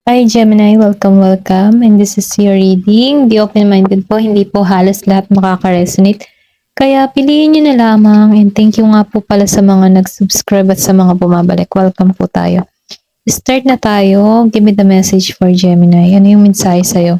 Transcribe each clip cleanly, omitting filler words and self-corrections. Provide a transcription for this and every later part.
Hi Gemini, welcome. And this is your reading. Be open-minded po, hindi po halos lahat makaka-resonate. Kaya piliin nyo na lamang and thank you nga po pala sa mga nag-subscribe at sa mga bumabalik. Welcome po tayo. Start na tayo. Give me the message for Gemini. Ano yung mensahe sa'yo?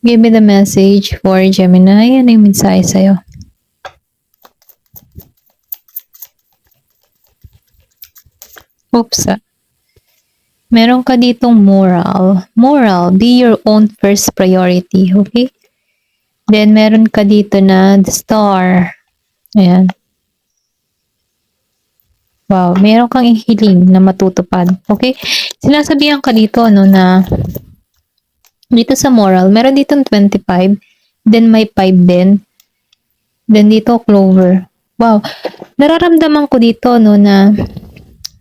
Give me the message for Gemini. Ano yung mensahe sa'yo? Oops. Meron ka ditong moral. Moral, be your own first priority. Okay? Then, meron ka dito na the star. Ayan. Wow, meron kang hiling na matutupad. Okay? Sinasabihan ka dito, no, na dito sa moral, meron ditong 25, then may 5 din. Then dito, clover. Wow. Nararamdaman ko dito, no, na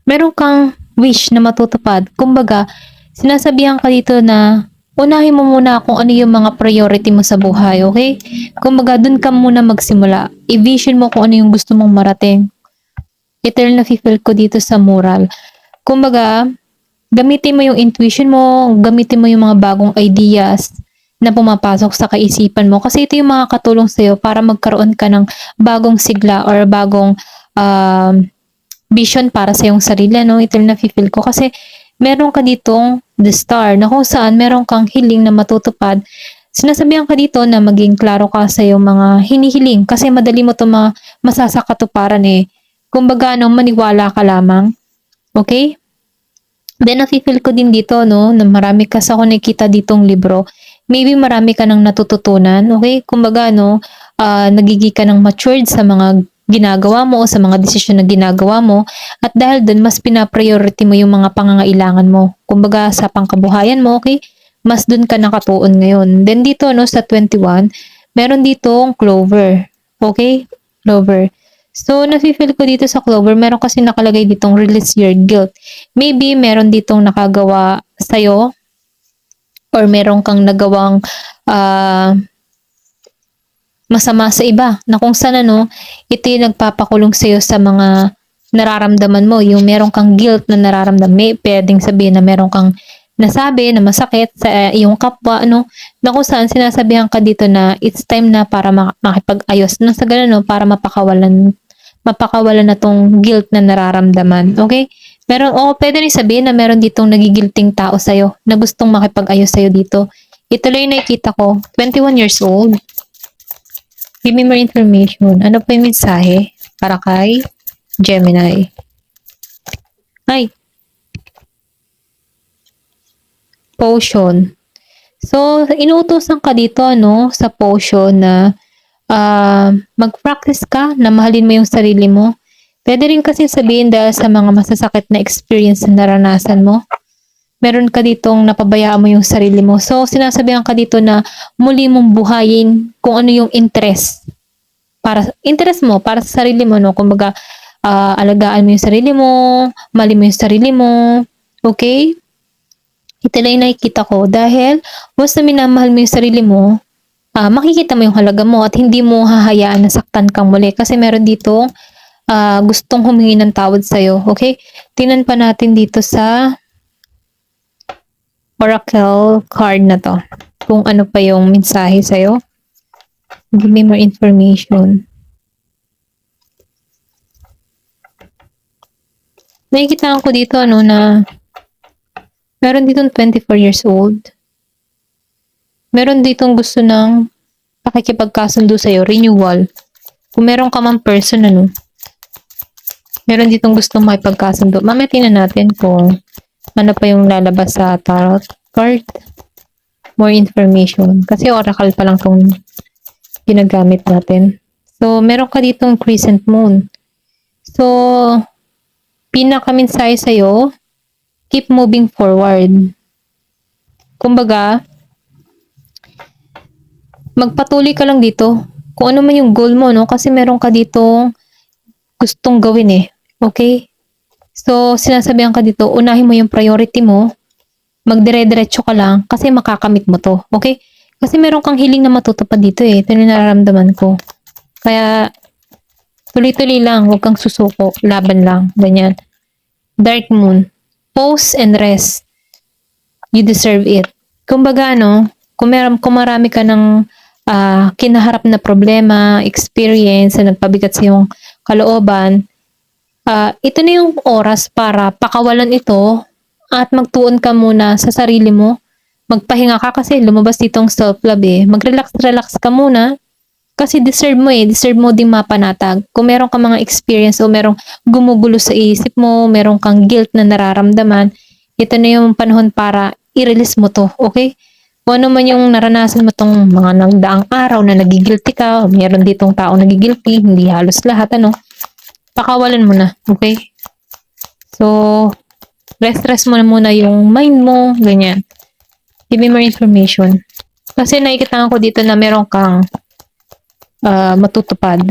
meron kang wish na matutupad. Kumbaga, sinasabihan ka dito na unahin mo muna kung ano yung mga priority mo sa buhay, okay? Kumbaga, dun ka muna magsimula. I-vision mo kung ano yung gusto mong marating. Ito yung nafe-feel ko dito sa moral. Kumbaga, gamitin mo yung intuition mo, gamitin mo yung mga bagong ideas na pumapasok sa kaisipan mo. Kasi ito yung mga katulong sa'yo para magkaroon ka ng bagong sigla or bagong vision para sa iyong sarili. No? Ito yung nafe-feel ko. Kasi meron ka ditong the star na kung saan meron kang hiling na matutupad. Sinasabihan ka dito na maging klaro ka sa iyong mga hinihiling kasi madali mo ito masasakatuparan eh. Kumbaga, no, maniwala ka lamang. Okay? Then, nafe-feel ko din dito, no, na marami ka sa nakikita ditong libro. Maybe marami ka nang natututunan. Okay? Kumbaga, no, nagiging ka ng matured sa mga ginagawa mo o sa mga desisyon na ginagawa mo. At dahil dun, mas pinapriority mo yung mga pangangailangan mo. Kumbaga, sa pangkabuhayan mo, okay? Mas dun ka nakatuon ngayon. Then, dito, no, sa 21, meron ditong clover. Okay? Clover. So, nafe-feel ko dito sa clover, meron kasi nakalagay ditong release your guilt. Maybe meron ditong nakagawa sa'yo or meron kang nagawang masama sa iba na kung saan ano, ito yung nagpapakulong sa'yo sa mga nararamdaman mo. Yung meron kang guilt na nararamdaman. May pwedeng sabihin na meron kang nasabi na masakit sa iyong kapwa, ano, na kung saan sinasabihan ka dito na it's time na para makipag-ayos. Na sa ganun, no, para mapakawalan na tong guilt na nararamdaman. Okay? Pero pwede rin sabihin na meron ditong nagigilting tao sa'yo na gustong makipag-ayos sa'yo dito. Ito lang yung nakikita ko. 21 years old. Give me more information. Ano po yung mensahe para kay Gemini? Ay. Potion. So, inuutosan ka dito, no, sa potion na mag-practice ka na mahalin mo yung sarili mo. Pwede rin kasi sabihin dahil sa mga masasakit na experience na naranasan mo. Meron ka ditong napabayaan mo yung sarili mo. So, sinasabihan ka dito na muli mong buhayin kung ano yung interest mo para sa sarili mo, no? Kumbaga, alagaan mo yung sarili mo, mahalin mo yung sarili mo. Okay? Ito lang yung nakikita ko dahil once na minamahal mo yung sarili mo, makikita mo yung halaga mo at hindi mo hahayaan na saktan kang muli kasi meron dito gustong humingi ng tawad sa'yo. Okay? Tingnan pa natin dito sa oracle card na to kung ano pa yung mensahe sa'yo. Give me more information. Nakikita ko dito ano na meron ditong 24 years old. Meron ditong gusto ng pakikipagkasundo sa'yo, renewal. Kung meron ka mang person, ano, meron ditong gustong makipagkasundo. Mamaya tingnan natin kung ano pa yung lalabas sa tarot card. More information. Kasi oracle pa lang itong ginagamit natin. So, meron ka ditong crescent moon. So, pinaka-mensahe sa'yo, keep moving forward. Kumbaga, magpatuloy ka lang dito. Kung ano man yung goal mo, no? Kasi meron ka dito gustong gawin eh. Okay? So, sinasabihan ka dito, unahin mo yung priority mo, magdire-diretso ka lang kasi makakamit mo to. Okay? Kasi meron kang hiling na matutupad dito eh. Ito yung nararamdaman ko. Kaya, tuloy-tuloy lang, huwag kang susuko, laban lang, ganyan. Dark Moon, pause and rest. You deserve it. Kumbaga, kung marami ka ng kinaharap na problema, experience, na nagpabigat sa iyong kalooban, ito na yung oras para pakawalan ito at magtuon ka muna sa sarili mo. Magpahinga ka kasi lumabas ditong self-love eh. Mag-relax ka muna kasi deserve mo eh. Deserve mo ding mapanatag. Kung meron ka mga experience o merong gumugulo sa isip mo, meron kang guilt na nararamdaman, ito na yung panahon para i-release mo to, okay? Kung ano man yung naranasan mo tong mga nagdaang araw na nagigilty ka, o meron ditong tao nagigilty, hindi halos lahat, pakawalan mo na, okay? So, rest mo na muna yung mind mo, ganyan. Give me more information. Kasi nakikita ko dito na meron kang matutupad.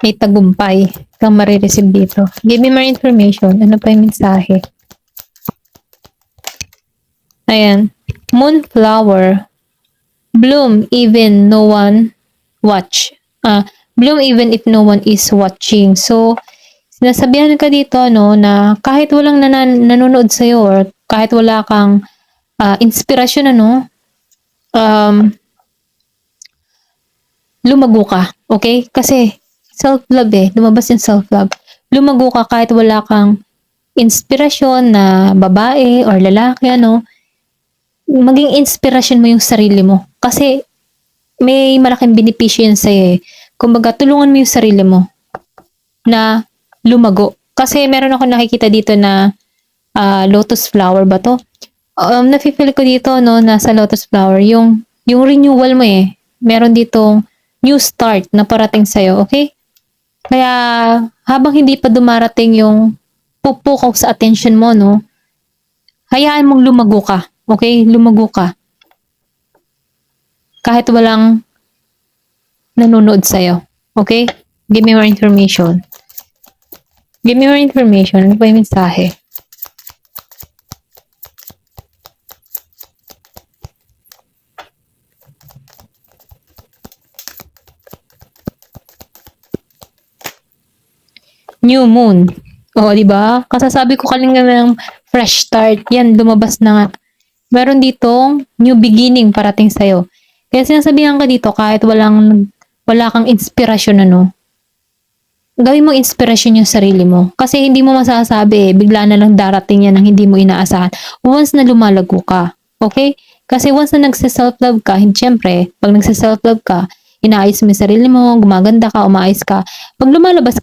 May tagumpay kang marireceive dito. Give me more information. Ano pa yung mensahe? Ayan. Moonflower. Bloom even no one watch. Bloom even if no one is watching. So, sinasabihan ka dito, na kahit walang nanonood sa'yo or kahit wala kang inspirasyon, lumago ka. Okay? Kasi, self-love lumabas yung self-love. Lumago ka kahit wala kang inspirasyon na babae or lalaki, maging inspirasyon mo yung sarili mo. Kasi, may malaking benepisyo yun sa'yo eh. Kumbaga, tulungan mo yung sarili mo na lumago. Kasi meron ako nakikita dito na lotus flower ba to? Nafe-feel ko dito, nasa lotus flower, yung renewal mo eh. Meron ditong new start na parating sa'yo, okay? Kaya, habang hindi pa dumarating yung pupukaw sa attention mo, hayaan mong lumago ka, okay? Lumago ka. Kahit walang nanonood sa'yo, okay? Give me more information. Give me more information. Ano ba yung mensahe? New moon. Di ba? Kasasabi ko kanina ng fresh start. Yan, lumabas na nga. Meron ditong new beginning parating sa'yo. Kaya sinasabihan ka dito, kahit wala kang inspirasyon, gawin mo inspirasyon yung sarili mo. Kasi hindi mo masasabi, bigla na lang darating yan ng hindi mo inaasahan. Once na lumalago ka, okay? Kasi once na nagsa-self-love ka, syempre, pag nagsa-self-love ka, inaayos mo yung sarili mo, gumaganda ka, umaayos ka. Pag lumalabas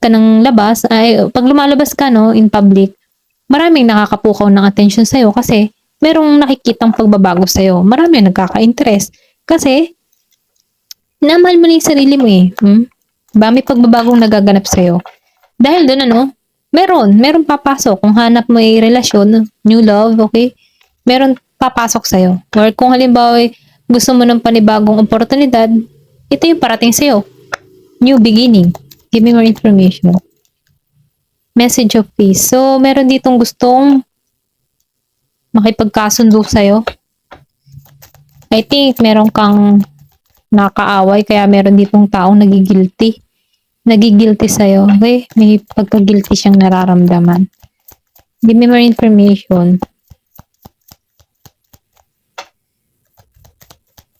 ka in public, maraming nakakapukaw ng attention sa'yo kasi merong nakikitang pagbabago sa'yo. Maraming nagkaka-interest. Kasi, namahal mo na yung sarili mo eh. May pagbabagong nagaganap sa'yo. Dahil doon, meron papasok. Kung hanap mo yung relasyon, new love, okay? Meron papasok sa'yo. Or kung halimbawa gusto mo ng panibagong oportunidad, ito yung parating sa'yo. New beginning. Give me more information. Message of peace. So, meron ditong gustong makipagkasundo sa'yo. I think meron kang nakaaway, kaya meron ditong taong nagigilty. Nagigilty sa'yo. Okay? May pagka-guilty siyang nararamdaman. Give me more information.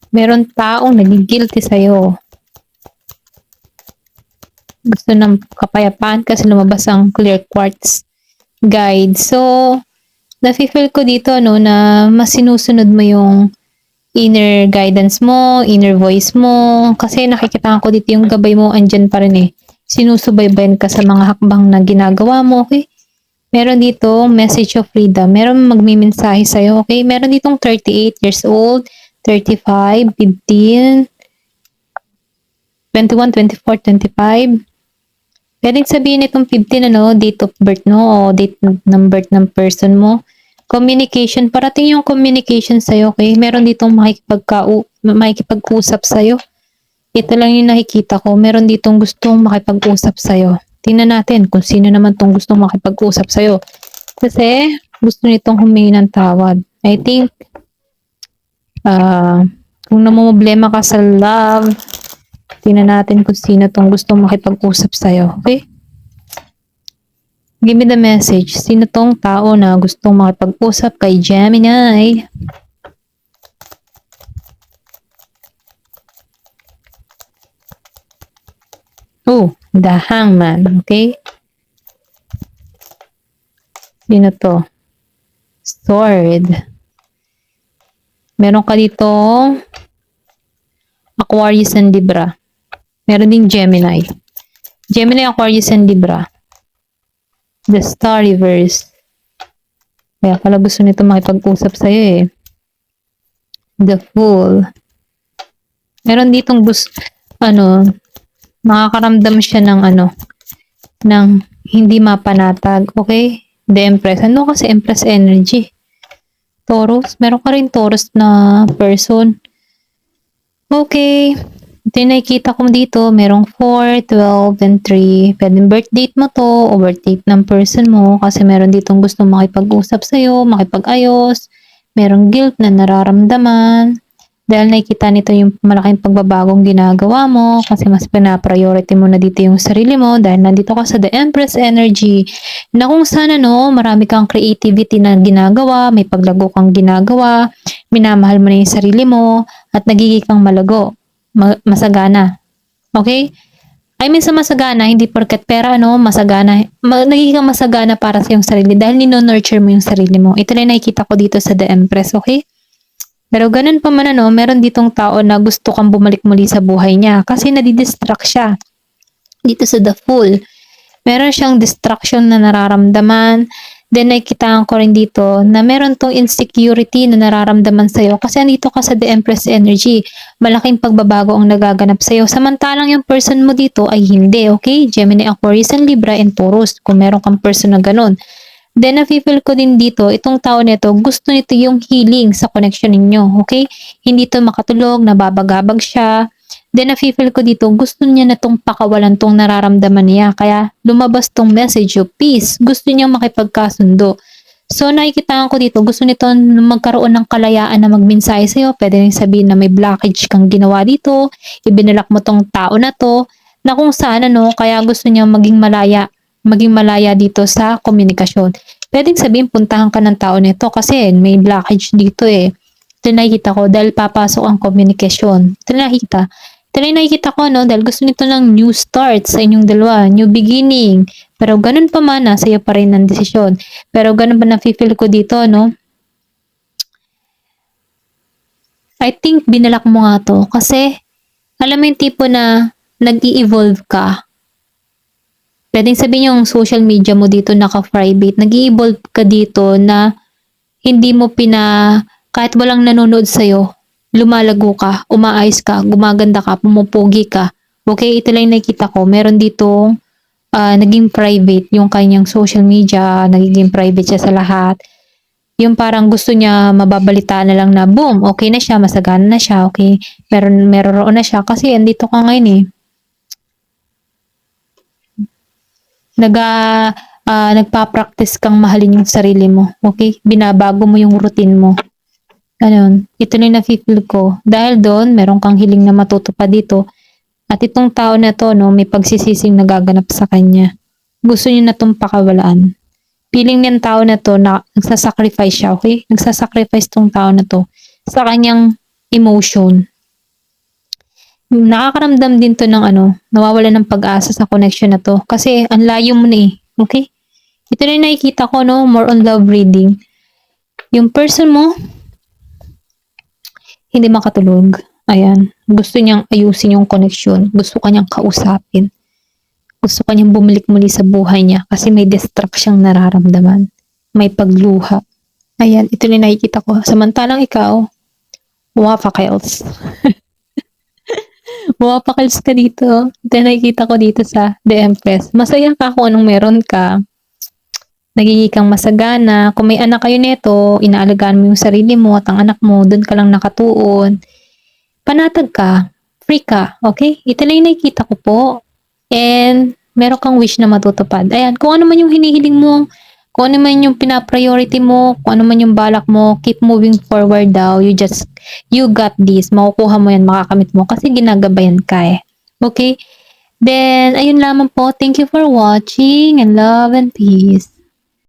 Meron taong nagigilty sa'yo. Gusto ng kapayapaan kasi lumabas ang clear quartz guide. So, nafe-feel ko dito, na mas sinusunod mo yung inner guidance mo, inner voice mo. Kasi nakikita ko dito yung gabay mo, andyan pa rin eh. Sinusubaybayan ka sa mga hakbang na ginagawa mo, okay? Meron dito, message of freedom. Meron magmimensahe sa'yo, okay? Meron ditong 38 years old, 35, 15, 21, 24, 25. Pwedeng sabihin itong 15, date of birth o date ng birth ng person mo. Communication, parating yung communication sa'yo, okay? Meron ditong makikipag-usap sa'yo. Ito lang yung nakikita ko. Meron ditong gustong makipag-usap sa'yo. Tingnan natin kung sino naman tong gustong makipag-usap sa'yo. Kasi, gusto nitong humingi ng tawad. I think, Kung namumblema ka sa love, tingnan natin kung sino tong gustong makipag-usap sa'yo. Okay? Give me the message. Sino tong tao na gustong makipag-usap kay Gemini? Oh, the Hangman. Okay? Sino to? Sword. Meron ka dito Aquarius and Libra. Meron ding Gemini. Gemini, Aquarius and Libra. The Star Reverse. Kaya pala gusto nito makipag-usap sa'yo eh. The Fool. Meron ditong makakaramdam siya ng ng hindi mapanatag. Okay? The Empress. Ano kasi Empress energy? Taurus. Meron ka rin Taurus na person. Okay. Ito yung nakikita ko dito. Merong 4, 12, and 3. Pwedeng birth date mo to o birth date ng person mo kasi meron ditong gusto makipag-usap sa'yo, makipag-ayos. Merong guilt na nararamdaman. Dahil nakikita nito yung malaking pagbabagong ginagawa mo kasi mas pina-priority mo na dito yung sarili mo dahil nandito ka sa The Empress energy na kung sana marami kang creativity na ginagawa, may paglago kang ginagawa, minamahal mo na yung sarili mo at nagiging kang malago, masagana. Okay? I mean sa masagana, hindi porket pera masagana. Nagiging kang masagana para sa iyong sarili dahil nino-nurture mo yung sarili mo. Ito na nakikita ko dito sa The Empress, okay? Pero ganun pa man meron ditong tao na gusto kang bumalik muli sa buhay niya kasi nadidistract siya. Dito sa The Fool, meron siyang distraction na nararamdaman. Then nakikita ko rin dito na meron tong insecurity na nararamdaman sa'yo kasi andito ka sa The Empress energy. Malaking pagbabago ang nagaganap sa'yo. Samantalang yung person mo dito ay hindi, okay? Gemini, Aquarius, and Libra, and Taurus. Kung meron kang person na ganun. Then, nafe-feel ko din dito, itong tao nito, gusto nito yung healing sa connection ninyo, okay? Hindi to makatulog, nababagabag siya. Then, nafe-feel ko dito, gusto niya na tong pakawalan tong nararamdaman niya. Kaya, lumabas tong message of peace. Gusto niya makipagkasundo. So, nakikita ko dito, gusto nito magkaroon ng kalayaan na magmensahe sa'yo. Pwede rin sabihin na may blockage kang ginawa dito. Ibinalak mo tong tao na to, na kung saan, kaya gusto niya maging malaya dito sa komunikasyon. Pwedeng sabihin, puntahan ka ng tao nito kasi may blockage dito eh. Ito nakikita ko dahil papasok ang komunikasyon. Ito nakikita ko dahil gusto nito ng new start sa inyong dalawa, new beginning. Pero ganun pa man, sa iyo pa rin ang desisyon. Pero ganun ba na-feel ko dito, I think binalak mo nga to kasi alam mo yung tipo na nag-i-evolve ka. Pwedeng sabihin yung social media mo dito naka-private. Nag-i-evolve ka dito na hindi mo kahit walang nanonood sa'yo, lumalago ka, umaayos ka, gumaganda ka, pumupugi ka. Okay, ito lang nakikita ko. Meron dito naging private yung kanyang social media, nagiging private siya sa lahat. Yung parang gusto niya mababalita na lang na boom, okay na siya, masagana na siya, okay. Meron na siya kasi andito ka ngayon eh. Nagpa-practice kang mahalin yung sarili mo. Okay? Binabago mo yung routine mo. Ganun. Ito na yung na-feel ko. Dahil doon, meron kang hiling na matutupad dito. At itong tao na to, may pagsisising nagaganap sa kanya. Gusto niya na itong pakawalaan. Feeling ng tao na to na nagsasacrifice siya, okay? Nagsasacrifice tong tao na to sa kanyang emotion. Nakakaramdam din to ng nawawala ng pag-asa sa connection na to. Kasi ang layo mo na eh. Okay? Ito na yung nakikita ko, more on love reading. Yung person mo, hindi makatulog. Ayan. Gusto niyang ayusin yung connection. Gusto kanyang kausapin. Gusto kanyang bumalik muli sa buhay niya kasi may distract siyang nararamdaman. May pagluha. Ayan. Ito na yung nakikita ko. Samantalang ikaw, wapakels. Mapapakals ka dito. Then nakikita ko dito sa The Empress. Masaya ka kung anong meron ka. Nagiging kang masagana. Kung may anak kayo neto, inaalagaan mo yung sarili mo at ang anak mo, doon ka lang nakatuon. Panatag ka. Free ka. Okay? Ito na yung nakikita ko po. And meron kang wish na matutupad. Ayan. Kung ano man yung hinihiling mo, Kung ano man yung pina-priority mo, kung ano man yung balak mo, keep moving forward daw. You got this. Makukuha mo yan, makakamit mo kasi ginagabayan ka eh. Okay? Then, ayun lamang po. Thank you for watching and love and peace.